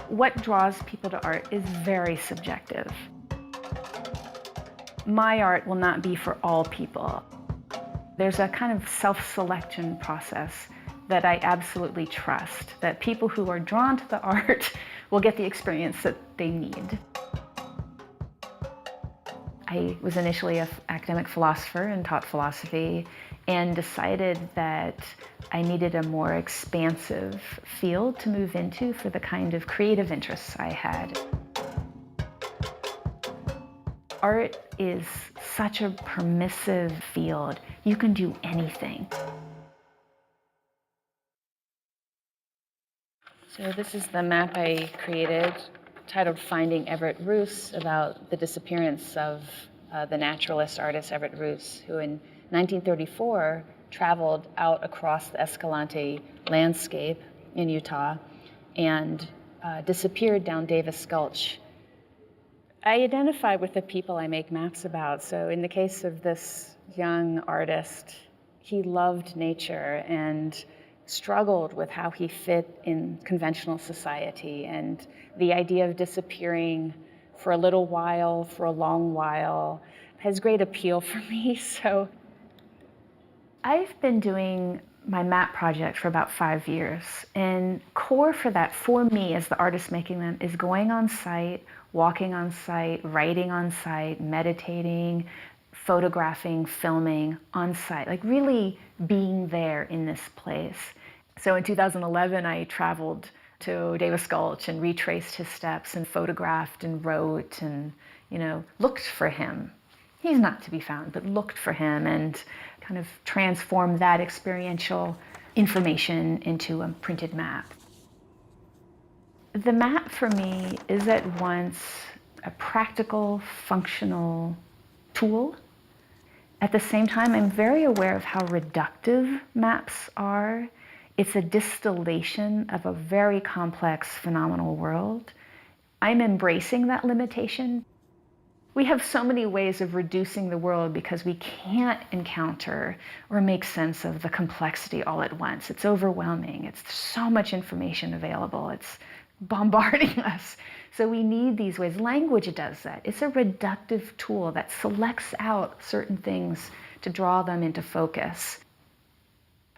What draws people to art is very subjective. My art will not be for all people. There's a kind of self-selection process that I absolutely trust, that people who are drawn to the art will get the experience that they need. I was initially an academic philosopher and taught philosophy, and decided that I needed a more expansive field to move into for the kind of creative interests I had. Art is such a permissive field. You can do anything. So this is the map I created, titled Finding Everett Ruess, about the disappearance of the naturalist artist Everett Ruess, who in 1934 traveled out across the Escalante landscape in Utah and disappeared down Davis Gulch. I identify with the people I make maps about. So in the case of this young artist, he loved nature and struggled with how he fit in conventional society, and the idea of disappearing for a little while, for a long while, has great appeal for me. So I've been doing my map project for about 5 years, and core for that, for me as the artist making them, is going on site, walking on site, writing on site, meditating, photographing, filming on site, like really being there in this place. So in 2011, I traveled to Davis Gulch and retraced his steps and photographed and wrote and, looked for him. He's not to be found, but looked for him and kind of transformed that experiential information into a printed map. The map for me is at once a practical, functional tool. At the same time, I'm very aware of how reductive maps are. It's a distillation of a very complex, phenomenal world. I'm embracing that limitation. We have so many ways of reducing the world because we can't encounter or make sense of the complexity all at once. It's overwhelming. It's so much information available. It's bombarding us. So we need these ways. Language does that. It's a reductive tool that selects out certain things to draw them into focus.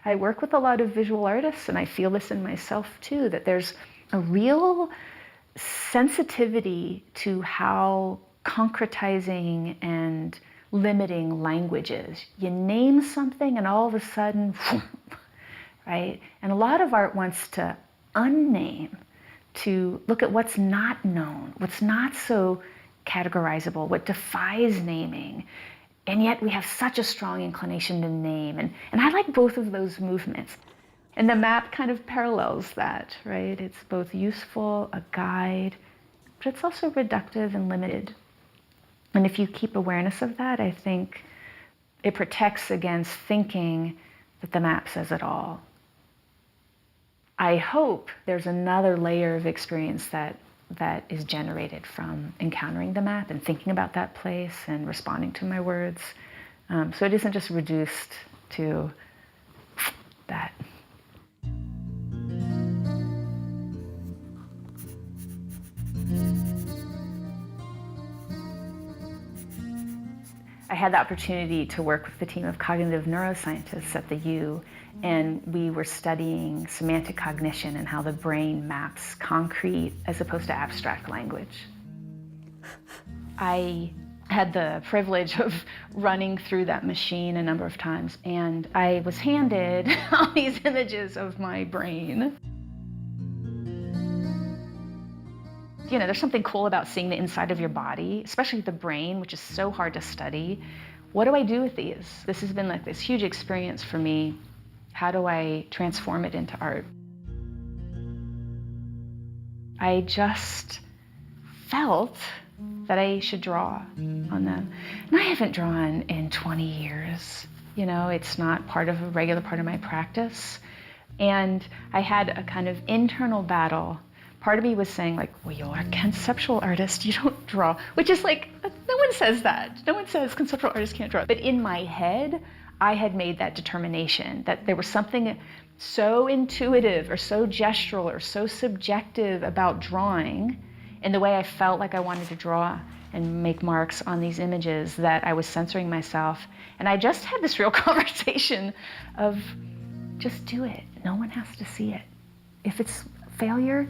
I work with a lot of visual artists, and I feel this in myself too, that there's a real sensitivity to how concretizing and limiting language is. You name something and all of a sudden, right? And a lot of art wants to unname, to look at what's not known, what's not so categorizable, what defies naming. And yet we have such a strong inclination to name. And I like both of those movements. And the map kind of parallels that, right? It's both useful, a guide, but it's also reductive and limited. And if you keep awareness of that, I think it protects against thinking that the map says it all. I hope there's another layer of experience that is generated from encountering the map and thinking about that place and responding to my words. So it isn't just reduced to that. I had the opportunity to work with the team of cognitive neuroscientists at the U, and we were studying semantic cognition and how the brain maps concrete as opposed to abstract language. I had the privilege of running through that machine a number of times, and I was handed all these images of my brain. There's something cool about seeing the inside of your body, especially the brain, which is so hard to study. What do I do with these? This has been like this huge experience for me. How do I transform it into art? I just felt that I should draw on them. And I haven't drawn in 20 years. It's not a regular part of my practice. And I had a kind of internal battle. Part of me was saying well, you're a conceptual artist, you don't draw, which is no one says that. No one says conceptual artists can't draw. But in my head, I had made that determination that there was something so intuitive or so gestural or so subjective about drawing in the way I felt like I wanted to draw and make marks on these images that I was censoring myself. And I just had this real conversation of just do it. No one has to see it. If it's failure,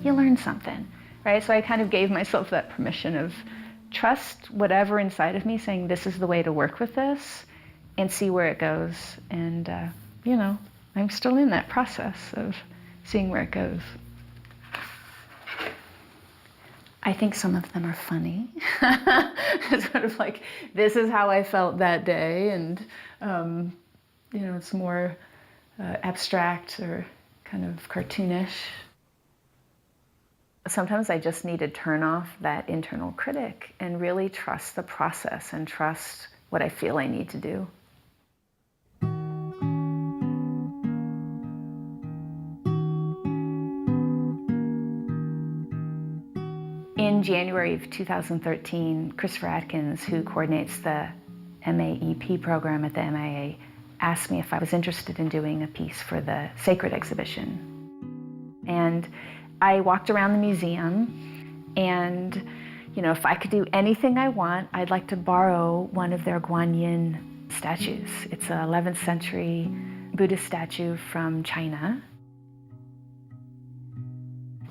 you learn something, right? So I kind of gave myself that permission of trust whatever inside of me saying this is the way to work with this and see where it goes. And, you know, I'm still in that process of seeing where it goes. I think some of them are funny. It's sort of like, this is how I felt that day, and you know, it's more abstract or kind of cartoonish. Sometimes I just need to turn off that internal critic and really trust the process and trust what I feel I need to do. In January of 2013, Christopher Atkins, who coordinates the MAEP program at the MIA, asked me if I was interested in doing a piece for the Sacred exhibition. And I walked around the museum, and you know, if I could do anything I want, I'd like to borrow one of their Guanyin statues. It's an 11th century Buddhist statue from China.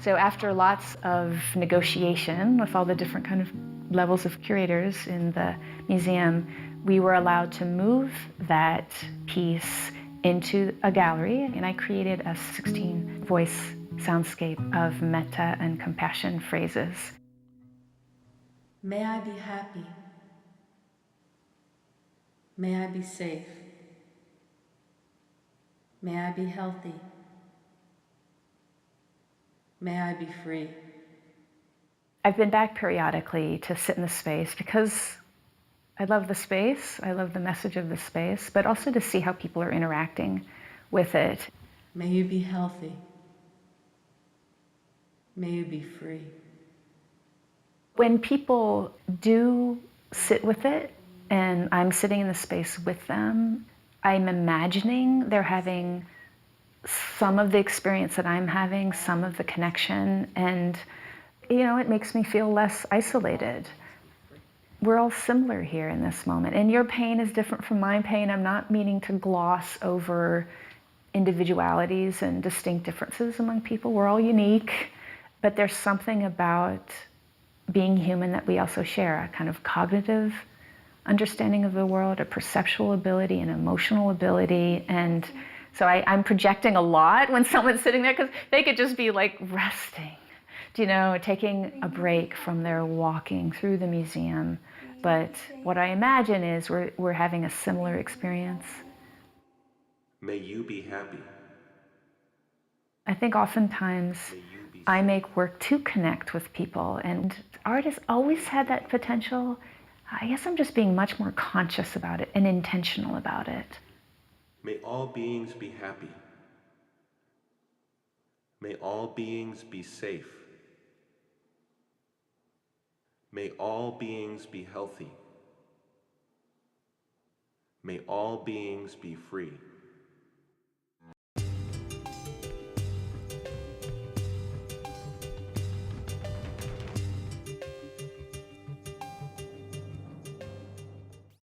So after lots of negotiation with all the different kind of levels of curators in the museum, we were allowed to move that piece into a gallery, and I created a 16-voice soundscape of metta and compassion phrases. May I be happy. May I be safe. May I be healthy. May I be free. I've been back periodically to sit in the space because I love the space, I love the message of the space, but also to see how people are interacting with it. May you be healthy. May you be free. When people do sit with it, and I'm sitting in the space with them, I'm imagining they're having some of the experience that I'm having, some of the connection, and you know, it makes me feel less isolated. We're all similar here in this moment, and your pain is different from my pain. I'm not meaning to gloss over individualities and distinct differences among people. We're all unique, but there's something about being human that we also share, a kind of cognitive understanding of the world, a perceptual ability, an emotional ability. And so I'm projecting a lot when someone's sitting there, because they could just be like resting, you know, taking a break from their walking through the museum. But what I imagine is we're having a similar experience. May you be happy. I think oftentimes I make work to connect with people, and art has always had that potential. I guess I'm just being much more conscious about it and intentional about it. May all beings be happy. May all beings be safe. May all beings be healthy. May all beings be free.